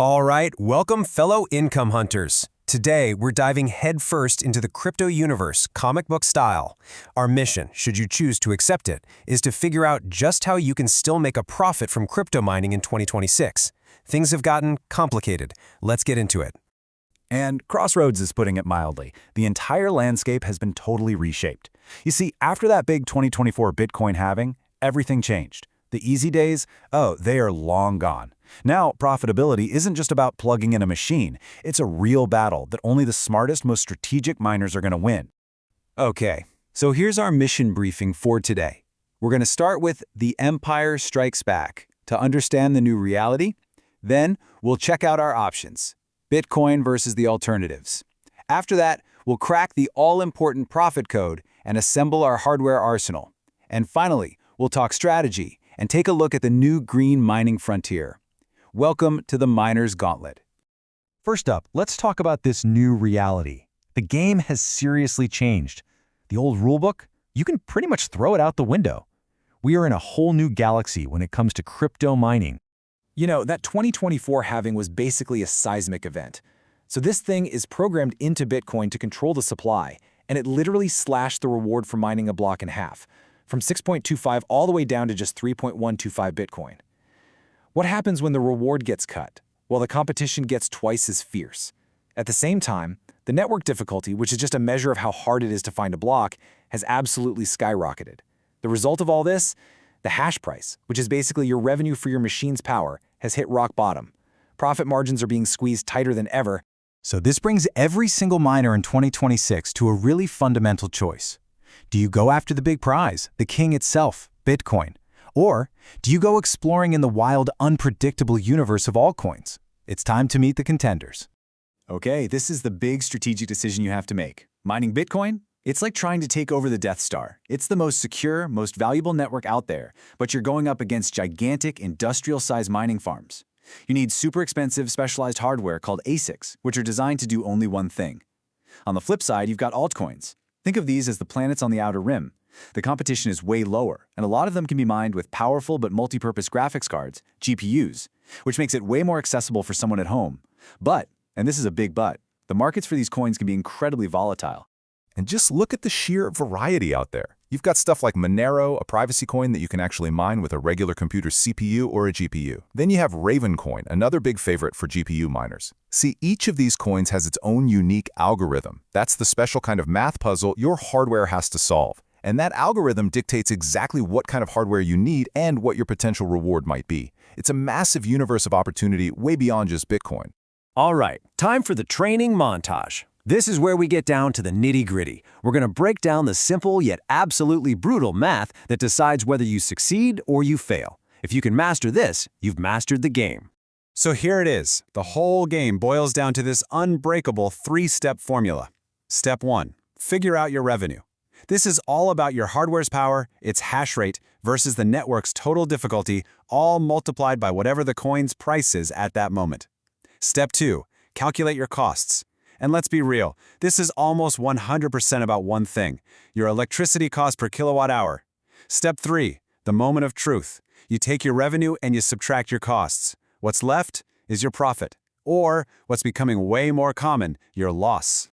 All right, welcome fellow income hunters. Today, we're diving headfirst into the crypto universe, comic book style. Our mission, should you choose to accept it, is to figure out just how you can still make a profit from crypto mining in 2026. Things have gotten complicated. Let's get into it. And Crossroads is putting it mildly. The entire landscape has been totally reshaped. You see, after that big 2024 Bitcoin halving, everything changed. The easy days, they are long gone. Now, profitability isn't just about plugging in a machine. It's a real battle that only the smartest, most strategic miners are going to win. Okay, so here's our mission briefing for today. We're going to start with The Empire Strikes Back to understand the new reality. Then, we'll check out our options. Bitcoin versus the alternatives. After that, we'll crack the all-important profit code and assemble our hardware arsenal. And finally, we'll talk strategy and take a look at the new green mining frontier. Welcome to the Miner's Gauntlet. First up, let's talk about this new reality. The game has seriously changed. The old rulebook, you can pretty much throw it out the window. We are in a whole new galaxy when it comes to crypto mining. You know, that 2024 halving was basically a seismic event. So this thing is programmed into Bitcoin to control the supply, and it literally slashed the reward for mining a block in half, from 6.25 all the way down to just 3.125 Bitcoin. What happens when the reward gets cut? Well, the competition gets twice as fierce. At the same time, the network difficulty, which is just a measure of how hard it is to find a block, has absolutely skyrocketed. The result of all this? The hash price, which is basically your revenue for your machine's power, has hit rock bottom. Profit margins are being squeezed tighter than ever. So this brings every single miner in 2026 to a really fundamental choice. Do you go after the big prize, the king itself, Bitcoin? Or do you go exploring in the wild, unpredictable universe of altcoins? It's time to meet the contenders. Okay, this is the big strategic decision you have to make. Mining Bitcoin? It's like trying to take over the Death Star. It's the most secure, most valuable network out there, but you're going up against gigantic, industrial-sized mining farms. You need super expensive, specialized hardware called ASICs, which are designed to do only one thing. On the flip side, you've got altcoins. Think of these as the planets on the outer rim. The competition is way lower, and a lot of them can be mined with powerful but multi-purpose graphics cards, GPUs, which makes it way more accessible for someone at home. But, and this is a big but, the markets for these coins can be incredibly volatile. And just look at the sheer variety out there. You've got stuff like Monero, a privacy coin that you can actually mine with a regular computer's CPU or a GPU. Then you have Raven coin, another big favorite for GPU miners. See, each of these coins has its own unique algorithm. That's the special kind of math puzzle your hardware has to solve. And that algorithm dictates exactly what kind of hardware you need and what your potential reward might be. It's a massive universe of opportunity way beyond just Bitcoin. All right, time for the training montage. This is where we get down to the nitty-gritty. We're going to break down the simple yet absolutely brutal math that decides whether you succeed or you fail. If you can master this, you've mastered the game. So here it is. The whole game boils down to this unbreakable three-step formula. Step 1. Figure out your revenue. This is all about your hardware's power, its hash rate, versus the network's total difficulty, all multiplied by whatever the coin's price is at that moment. Step 2. Calculate your costs. And let's be real, this is almost 100% about one thing, your electricity cost per kilowatt hour. Step 3. The moment of truth. You take your revenue and you subtract your costs. What's left is your profit. Or, what's becoming way more common, your loss.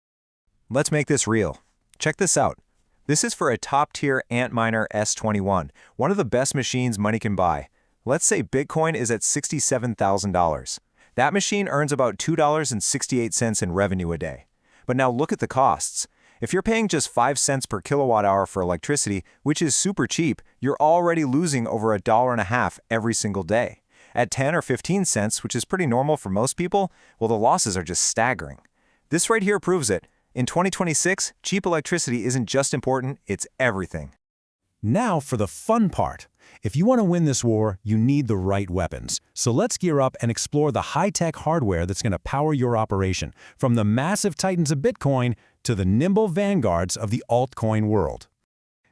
Let's make this real. Check this out. This is for a top-tier Antminer S21, one of the best machines money can buy. Let's say Bitcoin is at $67,000. That machine earns about $2.68 in revenue a day. But now look at the costs. If you're paying just 5 cents per kilowatt hour for electricity, which is super cheap, you're already losing over $1.50 every single day. At 10 or 15 cents, which is pretty normal for most people, well, the losses are just staggering. This right here proves it. In 2026, cheap electricity isn't just important, it's everything. Now for the fun part. If you want to win this war, you need the right weapons. So let's gear up and explore the high-tech hardware that's going to power your operation, from the massive titans of Bitcoin to the nimble vanguards of the altcoin world.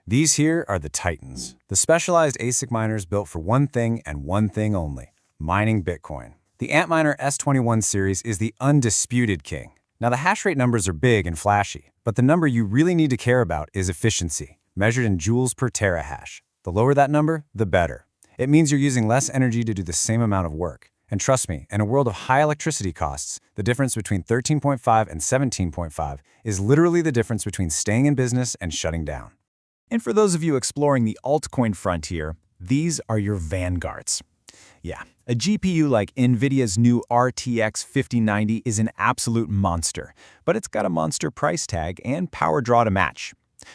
These here are the titans, the specialized ASIC miners built for one thing and one thing only, mining Bitcoin. The Antminer S21 series is the undisputed king. Now, the hash rate numbers are big and flashy, but the number you really need to care about is efficiency, measured in joules per terahash. The lower that number, the better. It means you're using less energy to do the same amount of work. And trust me, in a world of high electricity costs, the difference between 13.5 and 17.5 is literally the difference between staying in business and shutting down. And for those of you exploring the altcoin frontier, these are your vanguards. Yeah, a GPU like NVIDIA's new RTX 5090 is an absolute monster, but it's got a monster price tag and power draw to match.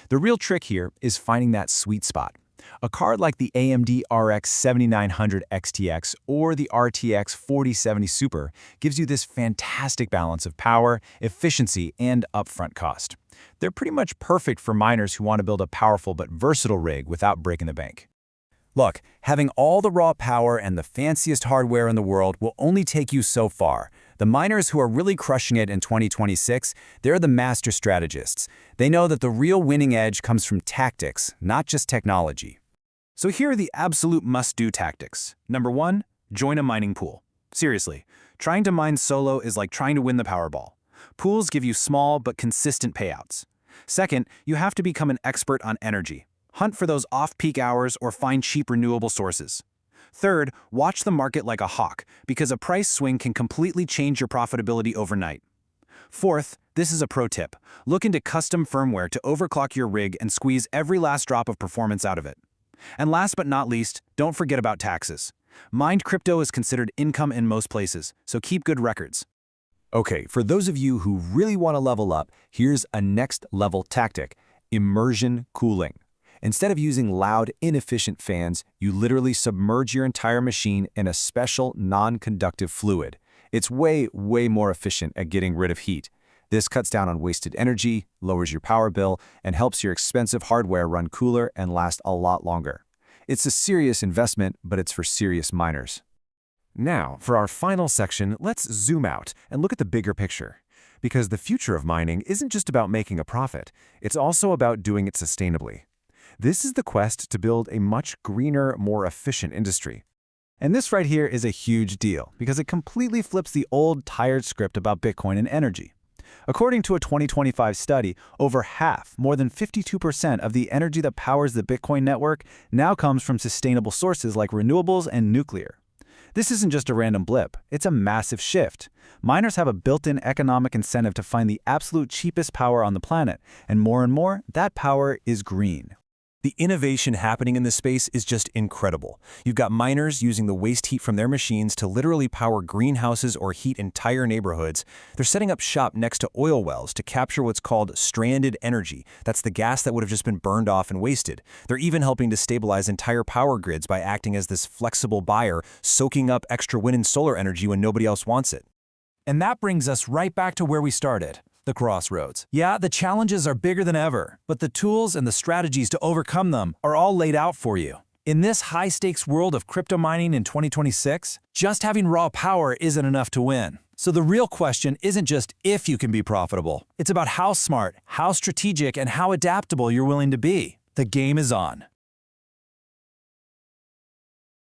The real trick here is finding that sweet spot. A card like the AMD RX 7900 XTX or the RTX 4070 Super gives you this fantastic balance of power, efficiency, and upfront cost. They're pretty much perfect for miners who want to build a powerful but versatile rig without breaking the bank. Look, having all the raw power and the fanciest hardware in the world will only take you so far. The miners who are really crushing it in 2026, they're the master strategists. They know that the real winning edge comes from tactics, not just technology. So here are the absolute must-do tactics. Number 1, join a mining pool. Seriously, trying to mine solo is like trying to win the Powerball. Pools give you small but consistent payouts. Second, you have to become an expert on energy. Hunt for those off-peak hours or find cheap renewable sources. Third, watch the market like a hawk, because a price swing can completely change your profitability overnight. Fourth, this is a pro tip. Look into custom firmware to overclock your rig and squeeze every last drop of performance out of it. And last but not least, don't forget about taxes. Mined crypto is considered income in most places, so keep good records. Okay, for those of you who really want to level up, here's a next-level tactic: immersion cooling. Instead of using loud, inefficient fans, you literally submerge your entire machine in a special, non-conductive fluid. It's way more efficient at getting rid of heat. This cuts down on wasted energy, lowers your power bill, and helps your expensive hardware run cooler and last a lot longer. It's a serious investment, but it's for serious miners. Now, for our final section, let's zoom out and look at the bigger picture. Because the future of mining isn't just about making a profit, it's also about doing it sustainably. This is the quest to build a much greener, more efficient industry. And this right here is a huge deal because it completely flips the old, tired script about Bitcoin and energy. According to a 2025 study, over half, more than 52% of the energy that powers the Bitcoin network now comes from sustainable sources like renewables and nuclear. This isn't just a random blip, it's a massive shift. Miners have a built-in economic incentive to find the absolute cheapest power on the planet, and more, that power is green. The innovation happening in this space is just incredible. You've got miners using the waste heat from their machines to literally power greenhouses or heat entire neighborhoods. They're setting up shop next to oil wells to capture what's called stranded energy. That's the gas that would have just been burned off and wasted. They're even helping to stabilize entire power grids by acting as this flexible buyer, soaking up extra wind and solar energy when nobody else wants it. And that brings us right back to where we started. The crossroads. Yeah, the challenges are bigger than ever, but the tools and the strategies to overcome them are all laid out for you. In this high-stakes world of crypto mining in 2026, just having raw power isn't enough to win. So the real question isn't just if you can be profitable. It's about how smart, how strategic, and how adaptable you're willing to be. The game is on.